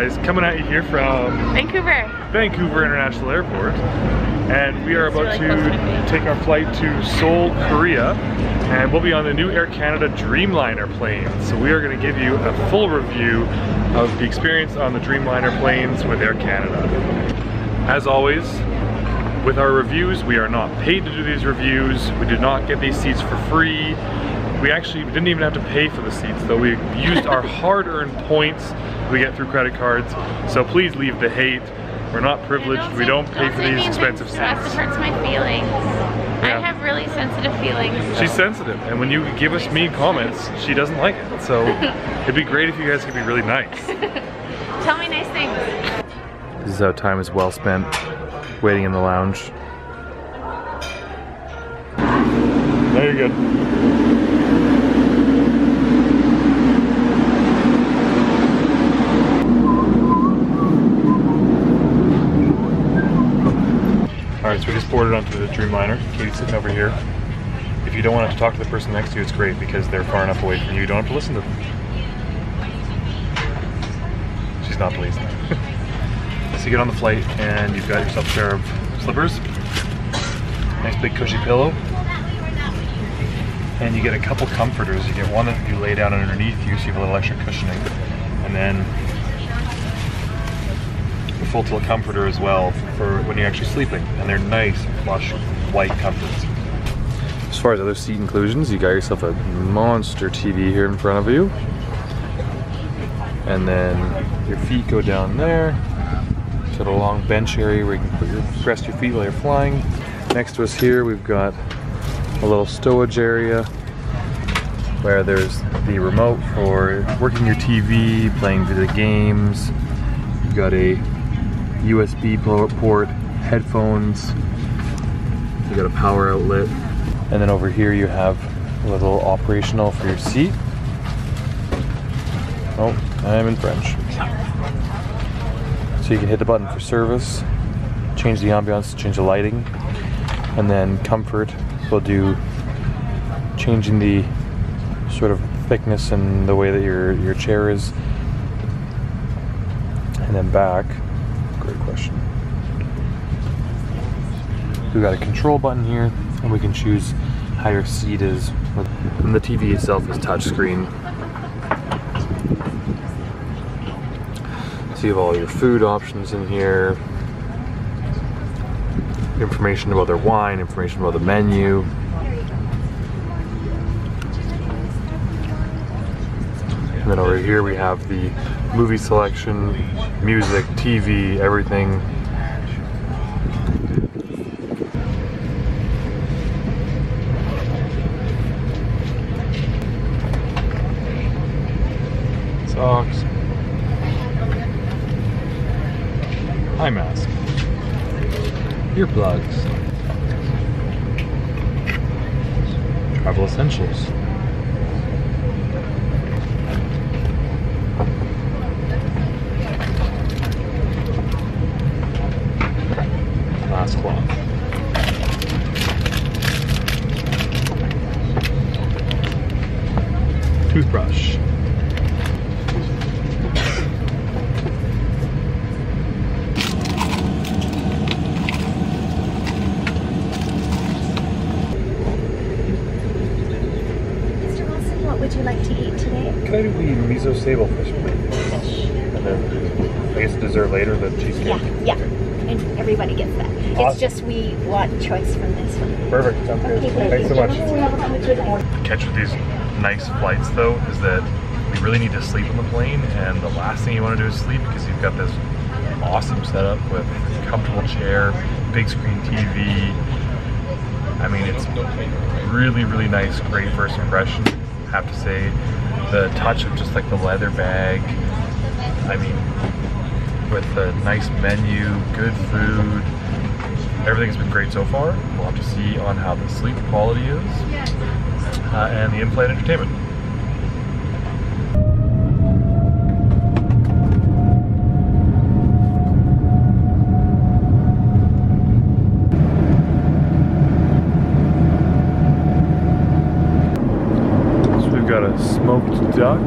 guys, coming at you here from Vancouver International Airport, and we are about to take our flight to Seoul, Korea, and we'll be on the new Air Canada Dreamliner plane. So we are going to give you a full review of the experience on the Dreamliner planes with Air Canada. As always, with our reviews, we are not paid to do these reviews. We did not get these seats for free. We actually didn't even have to pay for the seats, though. We used our hard-earned points we get through credit cards. So please leave the hate. We're not privileged. We don't pay for these expensive seats. It hurts my feelings. Yeah. I have really sensitive feelings. She's sensitive, and when you give us mean comments, she doesn't like it. So it'd be great if you guys could be really nice. Tell me nice things. This is how time is well spent, waiting in the lounge. Now you're good. Alright, so we just boarded onto the Dreamliner. Katie's sitting over here. If you don't want to have to talk to the person next to you, it's great because they're far enough away from you. You don't have to listen to them. She's not pleased. So you get on the flight and you've got yourself a pair of slippers, nice big cushy pillow, and you get a couple comforters. You get one that you lay down underneath you so you have a little extra cushioning, and then a full tilt comforter as well for when you're actually sleeping, and they're nice plush white comforts. As far as other seat inclusions, you got yourself a monster TV here in front of you, and then your feet go down there to the long bench area where you can rest your feet while you're flying. Next to us here we've got a little stowage area where there's the remote for working your TV, playing video games. You've got a USB port, headphones, you got a power outlet, and then over here you have a little operational for your seat. Oh, I'm in French. So you can hit the button for service, change the ambiance, change the lighting, and then comfort will do changing the sort of thickness and the way that your chair is. And then back, great question. We've got a control button here, and we can choose how your seat is. And the TV itself is touchscreen. So you have all your food options in here, information about their wine, information about the menu. And then over here we have the movie selection, music, TV, everything. Socks. Eye mask. Earplugs. Travel essentials. Glass cloth. Toothbrush. What would you like to eat today? Can I do the miso sable fish, please? And then I guess dessert later, the cheesecake. Yeah, and everybody gets that. Awesome. It's just we want choice from this one. Perfect, sounds good. Okay, Thanks so much. The catch with these nice flights though is that we really need to sleep on the plane, and the last thing you want to do is sleep because you've got this awesome setup with a comfortable chair, big screen TV. I mean, it's really, really nice, great first impression. I have to say, the touch of just like the leather bag, I mean, with the nice menu, good food, everything's been great so far. We'll have to see on how the sleep quality is and the in-flight entertainment. So we've got a smoked duck,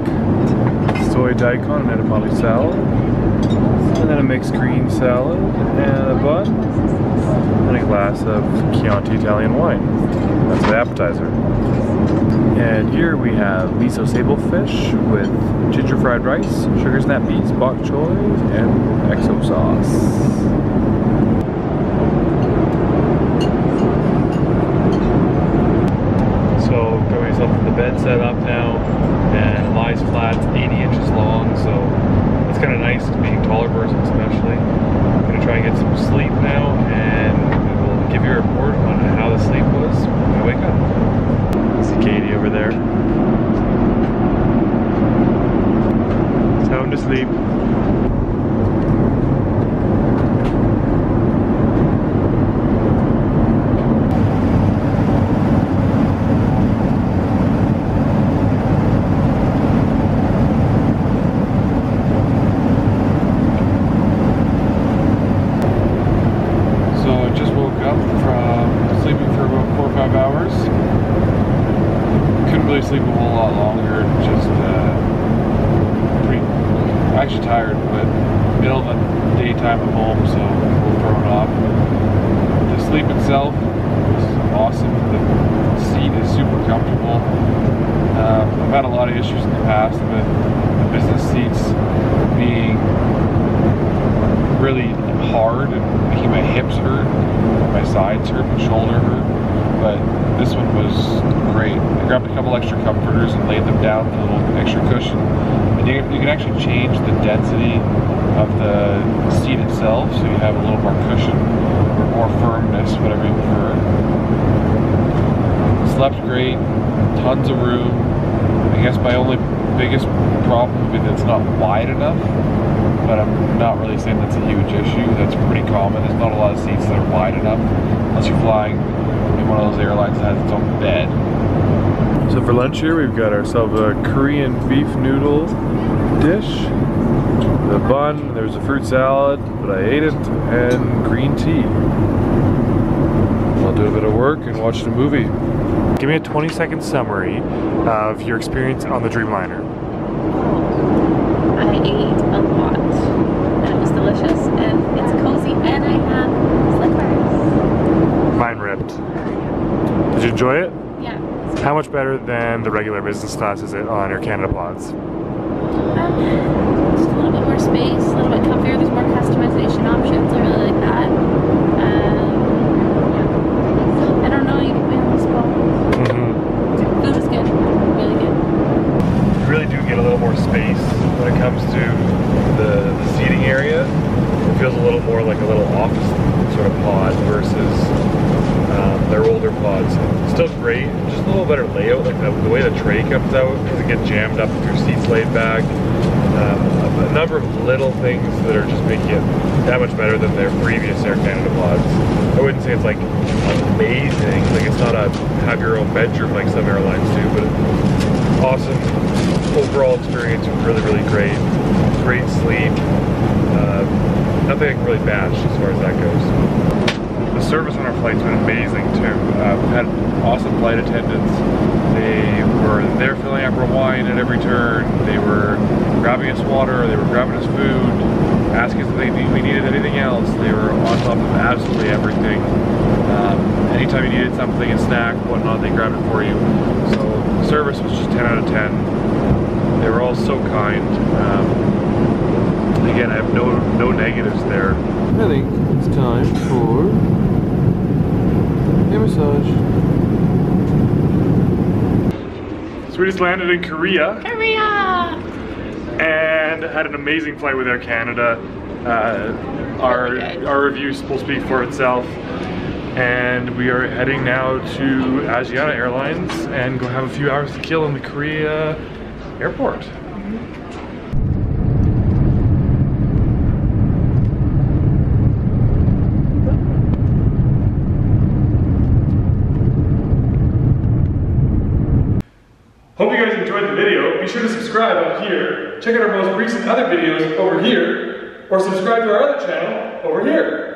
soy daikon and edamame salad, and then a mixed green salad, and a bun, and a glass of Chianti Italian wine. That's the appetizer. And here we have miso sable fish with ginger fried rice, sugar snap peas, bok choy, and XO sauce. The bed set up now, and lies flat, 80 inches long, so it's kind of nice being a taller person especially. I'm going to try and get some sleep now, and we will give you a report on how the sleep was when I wake up. See Katie over there. Sound asleep. Sleep a whole lot longer, just pretty actually tired, but middle of the daytime at home, so a little thrown off. The sleep itself was awesome. The seat is super comfortable. I've had a lot of issues in the past with the business seats being really hard and making my hips hurt, my sides hurt, my shoulder hurt, but this one was great. I grabbed a couple extra comforters and laid them down for a little extra cushion. And you can actually change the density of the seat itself, so you have a little more cushion or more firmness, whatever you prefer. Slept great, tons of room. I guess my only biggest problem would be that it's not wide enough, but I'm not really saying that's a huge issue. That's pretty common. There's not a lot of seats that are wide enough unless you're flying in one of those airlines that has its own bed. So for lunch here, we've got ourselves a Korean beef noodle dish, the bun, there's a fruit salad, but I ate it, and green tea. I'll do a bit of work and watch the movie. Give me a 20-second summary of your experience on the Dreamliner. I ate a lot, and it was delicious, and it's cozy, and I have slippers. Mine ripped. Did you enjoy it? Yeah. How much better than the regular business class is it on Air Canada pods? Just a little bit more space, a little bit comfier. There's more customization options. I really like that. Yeah. I don't know. You can be on food is good. Really good. You really do get a little more space when it comes to the seating area. It feels a little more like a little office sort of pod versus their older pods. Still great, just a little better layout, like the way the tray comes out doesn't get jammed up if your seat's laid back. A number of little things that are just making it that much better than their previous Air Canada pods. I wouldn't say it's like amazing, like it's not a have your own bedroom like some airlines do, but awesome overall experience, really, really great. Great sleep. Nothing really bash as far as that goes. The service on our flight's been amazing too. We've had awesome flight attendants. They were there filling up our wine at every turn. They were grabbing us water, they were grabbing us food, asking us if we needed anything else. They were on top of absolutely everything. Anytime you needed something, a snack, whatnot, they grabbed it for you. So the service was just 10 out of 10. They were all so kind. Again, I have no negatives there. I think it's time for a massage. So we just landed in Korea. And had an amazing flight with Air Canada. Our review will speak for itself. And we are heading now to Asiana Airlines and go have a few hours to kill in the Korea airport. Hope you guys enjoyed the video. Be sure to subscribe up here. Check out our most recent other videos over here, or subscribe to our other channel over here.